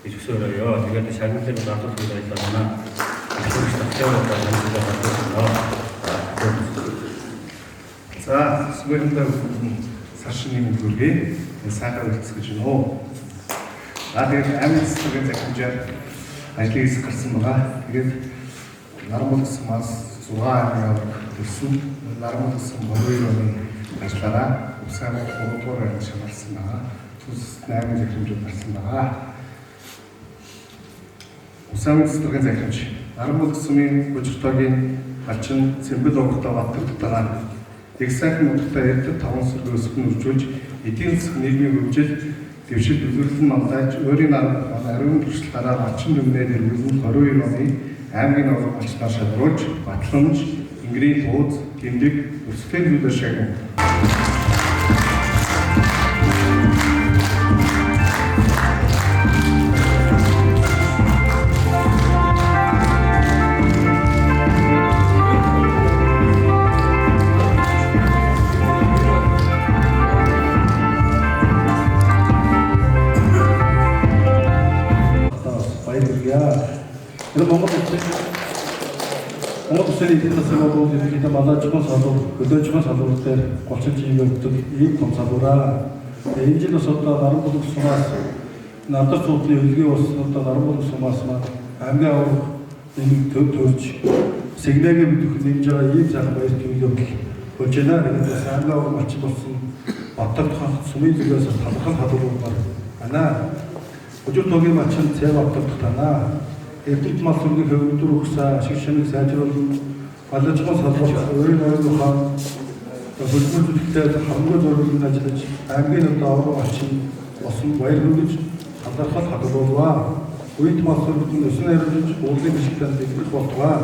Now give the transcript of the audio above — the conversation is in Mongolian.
гэж өсөөрөөё. Тэгээд шагналыг бадуулах үйл ажиллагаа манай их тавтаалаа хамтдаа бадуулсан. За, сүмэрэндээ саршины мүлгүргээ сайхан үлдсэж байна уу. Тэгээд амин цэцгийн захимжаар ажлыг эсгарсан байгаа. Тэгээд Нармул гэсэн мас 6 аймаг төрсөн. Нармул гэсэн 22 оны ажлаараа усан 3 дугаар аймаг шалгарсан байгаа. Төс 8 захимжууд гарсан байгаа. Усан цэцгийн захимж Нармул гэсэн бужигтойгийн алчин Цэмбэл онготой баттагдтайгаар их сайхан нутагтай эрдэд 5 сар өсгөн үржүүлж эдийн засаг нийгмийн хөгжил дэвшил үзүүлэлт нь мандаж өөрийн ариун туршлагаараа малчин өмнөд ирүүлсэн 22 оны аймгийн орон малчнаар шалруулж батламж, ингрийн тууз, гэмдэг, өсвөл зүйлээр шагнав. Монгол Улсын эдийн засгийн боловсрол ерөнхийдөө малажхан салбар, хөлөөжхан салбар дээр 30 жилийн өгдөг ийм том салбараа энэ жил бас одоо Нармул сумаас надад цуудлын хөлгийн ус одоо Нармул сумаас аймгийн аврах нэг төрж сигнэгийн мэдэх нэмж байгаа ийм сайхан баяр төлөв болж байна. Тэгээд аймгийн аврах малчин болсон Баттагдхан сумын зүгээс талхан хадгалуулгаар байна. Өчигдрийн малчин цэв Баттагдтана эрдэмт мал сүргийн хөвөлдөр өгсөн ашиг шинийг сайжруулах малажхан салбар өөрийн ойрхон хөлбөр зүтгэл хамгийн зорилгын ажиллаж аймгийн аврах малчин болсон баяр хүргэж талархал хадгалуулва. Үйд мал сүргийн өсөн хариулж уурлын бишгтэн дэвгэх болтугай.